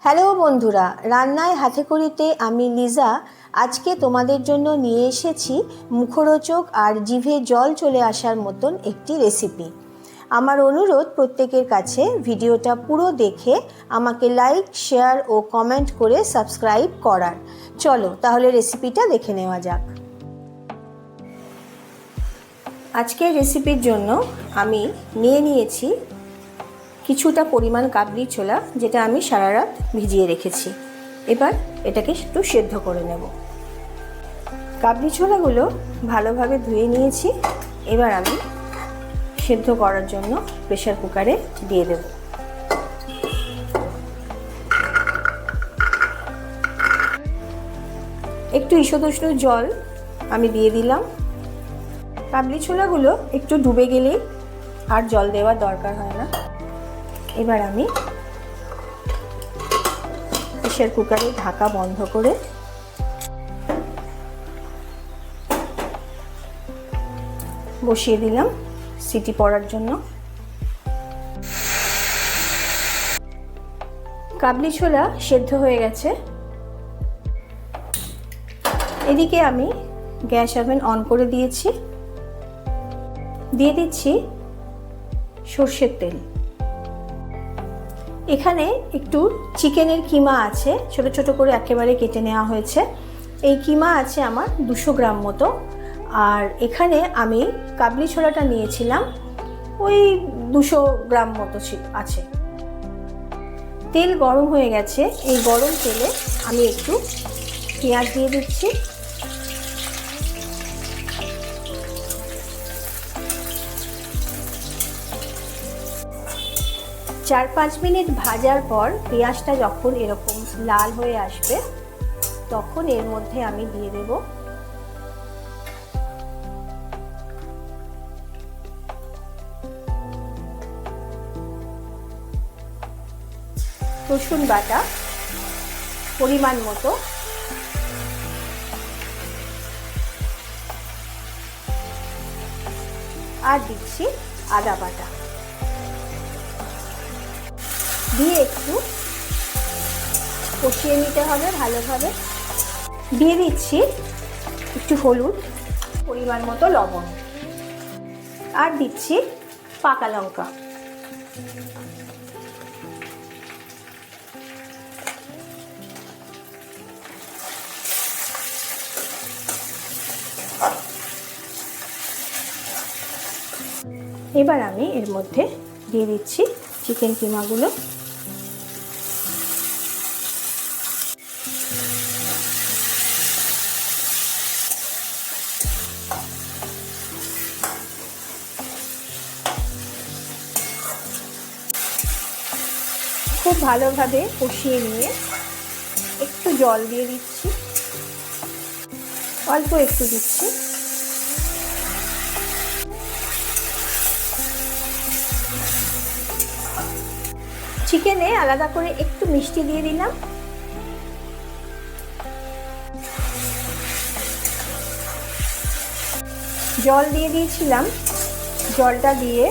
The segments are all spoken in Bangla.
হ্যালো বন্ধুরা, রান্নায় হাতেখড়িতে আমি লিজা আজকে তোমাদের জন্য নিয়ে এসেছি মুখরোচক আর জিভে জল চলে আসার মতন একটি রেসিপি। আমার অনুরোধ প্রত্যেকের কাছে ভিডিওটা পুরো দেখে আমাকে লাইক, শেয়ার ও কমেন্ট করে সাবস্ক্রাইব করার। চলো তাহলে রেসিপিটা দেখে নেওয়া যাক। আজকের রেসিপির জন্য আমি নিয়েছি কিছুটা পরিমাণ কাবলি ছোলা, যেটা আমি সারা রাত ভিজিয়ে রেখেছি। এবার এটাকে একটু সেদ্ধ করে নেব। কাবলি ছোলাগুলো ভালোভাবে ধুয়ে নিয়েছি। এবার আমি সেদ্ধ করার জন্য প্রেসার কুকারে দিয়ে দেব। একটু ঈষদুষ্ণ জল আমি দিয়ে দিলাম। কাবলি ছোলাগুলো একটু ডুবে গেলেই আর জল দেওয়ার দরকার হয় না। এবার আমি প্রেসার কুকারে ঢাকা বন্ধ করে বসিয়ে দিলাম সিটি পড়ার জন্য। কাবলি ছোলা সেদ্ধ হয়ে গেছে। এদিকে আমি গ্যাস ওভেন অন করে দিয়েছি। দিয়ে দিচ্ছি সর্ষের তেল। এখানে একটু চিকেনের কিমা আছে, ছোট ছোট করে একেবারে কেটে নেওয়া হয়েছে। এই কিমা আছে আমার 200 গ্রাম মতো। আর এখানে আমি কাবলি ছোলাটা নিয়েছিলাম ওই 200 গ্রাম মতো আছে। তেল গরম হয়ে গেছে। এই গরম তেলে আমি একটু পেঁয়াজ দিয়ে দিচ্ছি। চার 5 মিনিট ভাজার পর পেঁয়াজটা যখন এরকম লাল হয়ে আসবে, তখন এর মধ্যে আমি দিয়ে দেব রসুন বাটা পরিমাণ মতো, আর দিচ্ছি আদা বাটা। দিয়ে একটু কষিয়ে নিতে হবে ভালোভাবে। দিয়ে দিচ্ছি একটু হলুদ, পরিমাণ মতো লবণ, আর দিচ্ছি পাকা লঙ্কা। এবার আমি এর মধ্যে দিয়ে দিচ্ছি চিকেন কিমাগুলো। খুব ভালোভাবে কষিয়ে নিয়ে একটু জল দিয়ে দিচ্ছি, অল্প একটু দিচ্ছি। চিকেনে আলাদা করে একটু মিষ্টি দিয়ে দিলাম। জল দিয়ে দিয়েছিলাম। জলটা দিয়ে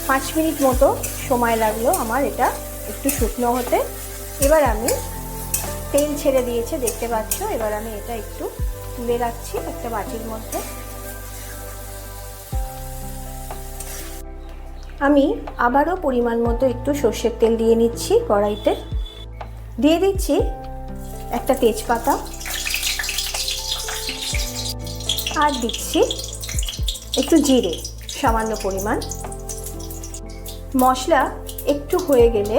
5 মিনিট মতো সময় লাগলো আমার এটা একটু শুকনো হতে। এবার আমি তেল ছেড়ে দিয়েছে, দেখতে পাচ্ছ। এবার আমি এটা একটু তুলে রাখছি একটা বাটির মধ্যে। আমি আবারও পরিমাণ মতো একটু সর্ষের তেল দিয়ে নিচ্ছি কড়াইতে। দিয়ে দিচ্ছি একটা তেজপাতা, আর দিচ্ছি একটু জিরে সামান্য পরিমাণ। মশলা একটু হয়ে গেলে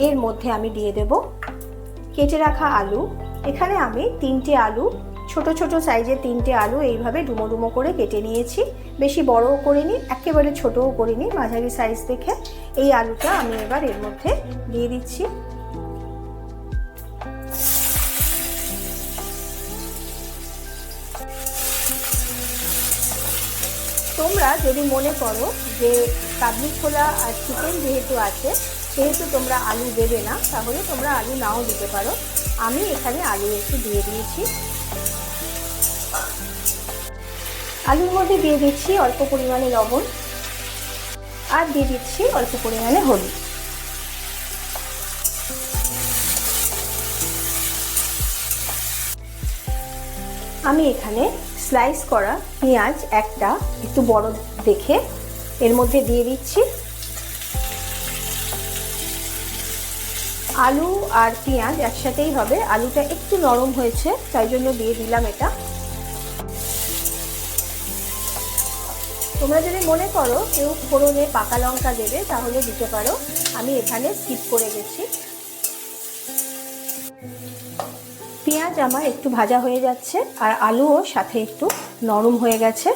এর মধ্যে আমি দিয়ে দেব কেটে রাখা আলু। এখানে আমি 3টে আলু, ছোট ছোট সাইজের 3টে আলু এইভাবে ডুমো ডুমো করে কেটে নিয়েছি। বেশি বড়ও করিনি, একেবারে ছোটও করিনি, মাঝারি সাইজ দেখে। এই আলুটা আমি এবার এর মধ্যে দিয়ে দিচ্ছি। তোমরা যদি মনে করো যে কাবলি ছোলা আর চিকেন যেহেতু আছে সেহেতু তোমরা আলু দেবে না, তাহলে তোমরা আলু নাও দিতে পারো। আমি এখানে আলু একটু দিয়ে দিয়েছি। আলুর মধ্যে দিয়ে দিচ্ছি অল্প পরিমাণে লবণ, আর দিয়ে দিচ্ছি অল্প পরিমাণে হলুদ। আমি এখানে স্লাইস করা পেঁয়াজ একটা একটু বড় দেখে এর মধ্যে দিয়ে দিচ্ছি। আলু আর পেঁয়াজ একসাথেই হবে, আলুটা একটু নরম হয়েছে তাই জন্য দিয়ে দিলাম এটা। তোমরা যদি মনে করো কেউ ফোড়নে পাকা লঙ্কা দেবে তাহলে দিতে পারো, আমি এখানে স্কিপ করে গেছি। পেঁয়াজ আমার একটু ভাজা হয়ে যাচ্ছে আর আলুও সাথে একটু নরম হয়ে গেছে।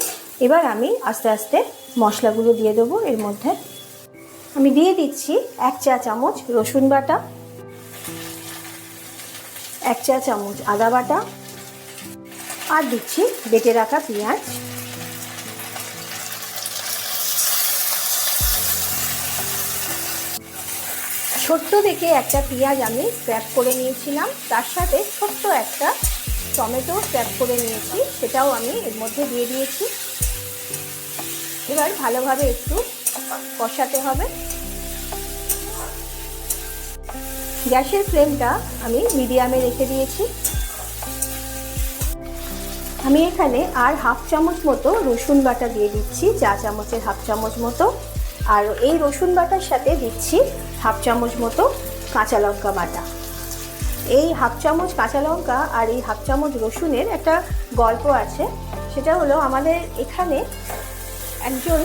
এবার আমি আস্তে আস্তে মশলাগুলো দিয়ে দেবো এর মধ্যে। আমি দিয়ে দিচ্ছি 1 চা চামচ রসুন বাটা, 1 চা চামচ আদা বাটা, আর দিচ্ছি বেটে রাখা পেঁয়াজ। ছোট্ট দেখে একটা পেঁয়াজ আমি স্ক্র্যাপ করে নিয়েছিলাম, তার সাথে ছোট্ট একটা টমেটো স্ক্র্যাপ করে নিয়েছি, সেটাও আমি এর মধ্যে দিয়ে দিয়েছি। এবার ভালোভাবে একটু কষাতে হবে। গ্যাসের ফ্লেমটা আমি মিডিয়ামে রেখে দিয়েছি। আমি এখানে আর 1/2 চামচ মতো রসুন বাটা দিয়ে দিচ্ছি, চা চামচের 1/2 চামচ মতো। আর এই রসুন বাটার সাথে দিচ্ছি 1/2 চামচ মতো কাঁচা লঙ্কা বাটা। এই 1/2 চামচ কাঁচা লঙ্কা আর এই 1/2 চামচ রসুনের একটা গল্প আছে, সেটা হলো আমাদের এখানে একজন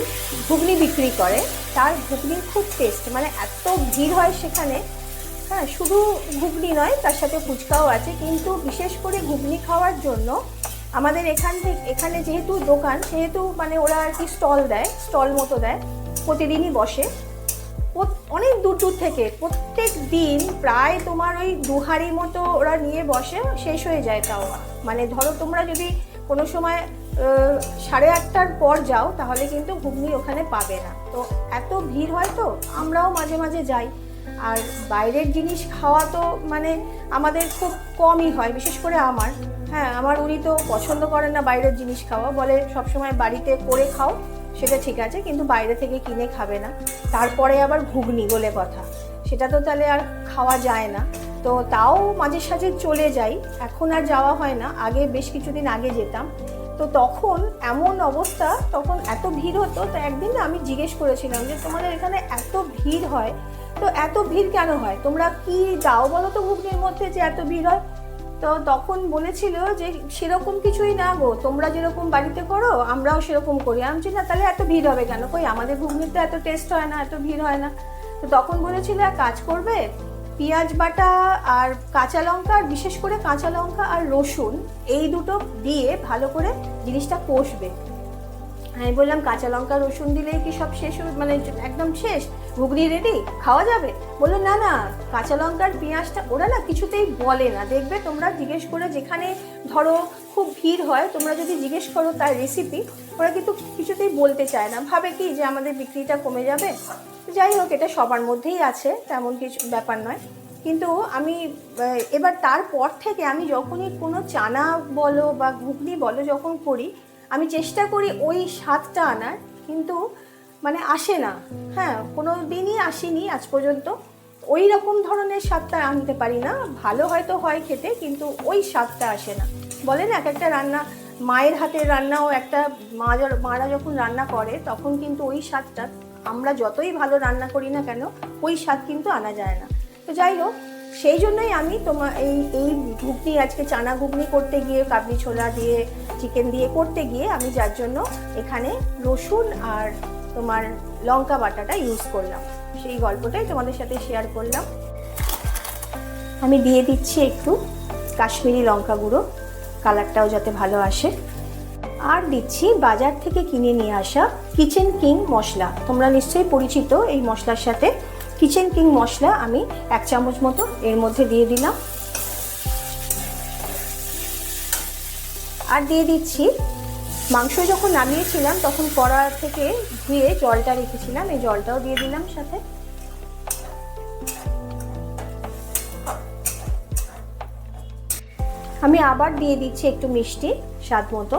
ঘুগনি বিক্রি করে, তার ঘুগনির খুব টেস্ট, মানে এত ভিড় হয় সেখানে। হ্যাঁ, শুধু ঘুগনি নয়, তার সাথে ফুচকাও আছে, কিন্তু বিশেষ করে ঘুগনি খাওয়ার জন্য আমাদের এখানে যেহেতু দোকান, সেহেতু মানে ওরা আর কি স্টল দেয়, স্টল মতো দেয়, প্রতিদিনই বসে। অনেক দূর দূর থেকে প্রত্যেক দিন প্রায় তোমার ওই 2 হাঁড়ি মতো ওরা নিয়ে বসে, শেষ হয়ে যায় তাও। মানে ধরো তোমরা যদি কোনো সময় 8:30টার পর যাও তাহলে কিন্তু ঘুগনি ওখানে পাবে না। তো এত ভিড় হয়, তো আমরাও মাঝে মাঝে যাই। আর বাইরের জিনিস খাওয়া তো মানে আমাদের খুব কমই হয়, বিশেষ করে আমার। হ্যাঁ, আমার উনি তো পছন্দ করেন না বাইরের জিনিস খাওয়া, বলে সবসময় বাড়িতে করে খাও, সেটা ঠিক আছে, কিন্তু বাইরে থেকে কিনে খাবে না। তারপরে আবার ঘুগনি বলে কথা, সেটা তো তাহলে আর খাওয়া যায় না। তো তাও মাঝে সাঝে চলে যাই, এখন আর যাওয়া হয় না, আগে বেশ কিছুদিন আগে যেতাম। তো তখন এমন অবস্থা, তখন এত ভিড় হতো। তো একদিন আমি জিজ্ঞেস করেছিলাম যে তোমাদের এখানে এত ভিড় হয়, তো এত ভিড় কেন হয়, তোমরা কি দাও বলো তো ঘুগনির মধ্যে যে এত ভিড় হয়? তো তখন বলেছিল যে সেরকম কিছুই না গো, তোমরা যেরকম বাড়িতে করো আমরাও সেরকম করি। আমি বলছি না, তাহলে এত ভিড় হবে কেন? কই আমাদের ঘুগনিতে এত টেস্ট হয় না, এত ভিড় হয় না। তো তখন বলেছিল এক কাজ করবে, পেঁয়াজ বাটা আর কাঁচা লঙ্কা, আর বিশেষ করে কাঁচা লঙ্কা আর রসুন, এই দুটো দিয়ে ভালো করে জিনিসটা কষবে। আমি বললাম কাঁচা লঙ্কা রসুন দিলেই কি সব শেষ, মানে একদম শেষ, ঘুগনি রেডি, খাওয়া যাবে? বললো না না, কাঁচা লঙ্কার পেঁয়াজটা ওরা না কিছুতেই বলে না। দেখবে তোমরা জিজ্ঞেস করে, যেখানে ধরো খুব ভিড় হয়, তোমরা যদি জিজ্ঞেস করো তার রেসিপি, ওরা কিন্তু কিছুতেই বলতে চায় না, ভাবে কি যে আমাদের বিক্রিটা কমে যাবে। যাই হোক, এটা সবার মধ্যেই আছে, তেমন কিছু ব্যাপার নয়। কিন্তু আমি এবার তারপর থেকে আমি যখনই কোনো চানা বলো বা ঘুগনি বলো যখন করি, আমি চেষ্টা করি ওই স্বাদটা আনার, কিন্তু মানে আসে না। হ্যাঁ, কোনো দিনই আসেনি আজ পর্যন্ত, ওই রকম ধরনের স্বাদটা আনতে পারি না। ভালো হয়তো হয় খেতে, কিন্তু ওই স্বাদটা আসে না। বলে না এক একটা রান্না, মায়ের হাতের রান্নাও একটা, মারা যখন রান্না করে তখন কিন্তু ওই স্বাদটা, আমরা যতই ভালো রান্না করি না কেন, ওই স্বাদ কিন্তু আনা যায় না। তো যাই হোক, সেই জন্যই আমি এই ঘুগনি, আজকে চানা ঘুগনি করতে গিয়ে, কাবলি ছোলা দিয়ে চিকেন দিয়ে করতে গিয়ে আমি যার জন্য এখানে রসুন আর তোমার লঙ্কা বাটাটা ইউজ করলাম, সেই গল্পটাই তোমাদের সাথে শেয়ার করলাম। আমি দিয়ে দিচ্ছি একটু কাশ্মীরি লঙ্কা গুঁড়ো, কালারটাও যাতে ভালো আসে। আর দিচ্ছি বাজার থেকে কিনে নিয়ে আসা কিচেন কিং মশলা। তোমরা নিশ্চয়ই পরিচিত এই মশলার সাথে। কিচেন কিং মশলা আমি 1 চামচ মতো এর মধ্যে দিয়ে দিলাম। আর দিয়ে দিচ্ছি, মাংস যখন নামিয়েছিলাম তখন কড়া থেকে ধুয়ে জলটা রেখেছিলাম, এই জলটাও দিয়ে দিলাম সাথে। আমি আবার দিয়ে দিচ্ছি একটু মিষ্টি স্বাদ মতো।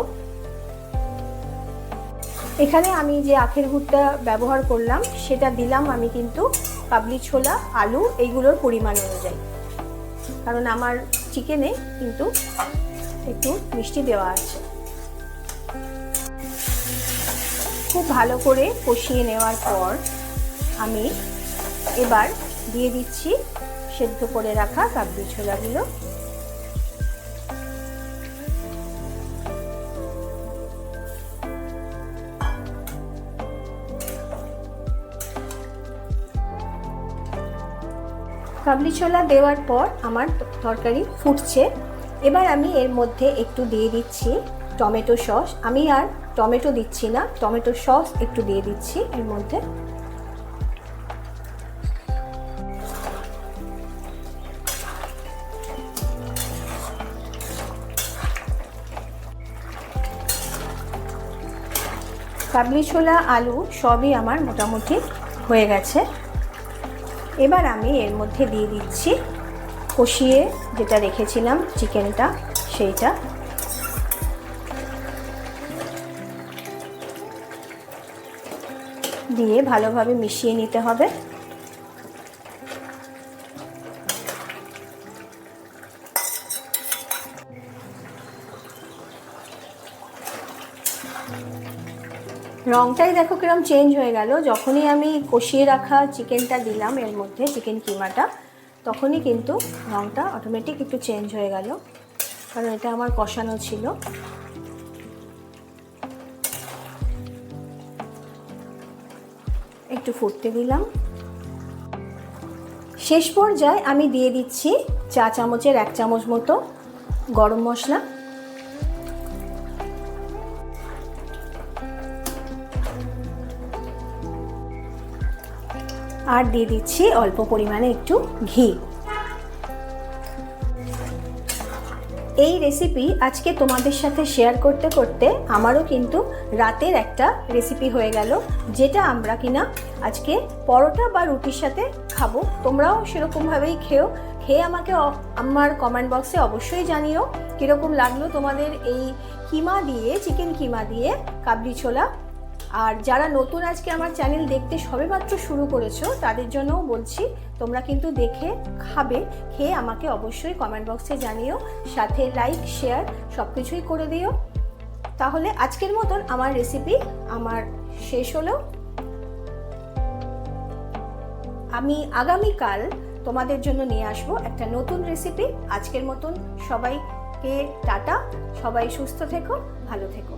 এখানে আমি যে আখের গুড়টা ব্যবহার করলাম সেটা দিলাম আমি কিন্তু কাবলি ছোলা, আলু এইগুলোর পরিমাণ অনুযায়ী, কারণ আমার চিকেনে কিন্তু একটু মিষ্টি দেওয়া আছে। খুব ভালো করে কষিয়ে নেওয়ার পর আমি এবার দিয়ে দিচ্ছি সেদ্ধ করে রাখা কাবলি ছোলাগুলো। কাবলি ছোলা দেওয়ার পর আমার তরকারি ফুটছে। এবার আমি এর মধ্যে একটু দিয়ে দিচ্ছি টমেটো সস। আমি আর টমেটো দিচ্ছি না, টমেটো সস একটু দিয়ে দিচ্ছি এর মধ্যে। কাবলি ছোলা আলু সবই আমার মোটামুটি হয়ে গেছে। এবার আমি এর মধ্যে দিয়ে দিচ্ছি কষিয়ে যেটা রেখেছিলাম চিকেনটা, সেইটা। দিয়ে ভালোভাবে মিশিয়ে নিতে হবে। রংটাই দেখো কিরম চেঞ্জ হয়ে গেল। যখনই আমি কষিয়ে রাখা চিকেনটা দিলাম এর মধ্যে, চিকেন কিমাটা, তখনই কিন্তু রংটা অটোমেটিক একটু চেঞ্জ হয়ে গেল, কারণ এটা আমার কষানো ছিল। একটু ফুটতে দিলাম। শেষ পর্যায়ে আমি দিয়ে দিচ্ছি চা চামচের 1 চামচ মতো গরম মশলা। আর দিয়ে দিচ্ছি অল্প পরিমাণে একটু ঘি। এই রেসিপি আজকে তোমাদের সাথে শেয়ার করতে করতে আমারও কিন্তু রাতের একটা রেসিপি হয়ে গেল, যেটা আমরা কিনা আজকে পরোটা বা রুটির সাথে খাবো। তোমরাও সেরকমভাবেই খেয়ে আমাকে আমার কমেন্ট বক্সে অবশ্যই জানিও কীরকম লাগলো তোমাদের এই কিমা দিয়ে, চিকেন কিমা দিয়ে কাবলি ছোলা। আর যারা নতুন আজকে আমার চ্যানেল দেখতে সবেমাত্র শুরু করেছো, তাদের জন্যও বলছি তোমরা কিন্তু দেখে খাবে, খেয়ে আমাকে অবশ্যই কমেন্ট বক্সে জানিও, সাথে লাইক শেয়ার সব কিছুই করে দিও। তাহলে আজকের মতন আমার রেসিপি আমার শেষ হলো। আমি আগামীকাল তোমাদের জন্য নিয়ে আসবো একটা নতুন রেসিপি। আজকের মতন সবাইকে টাটা, সবাই সুস্থ থেকো, ভালো থেকো।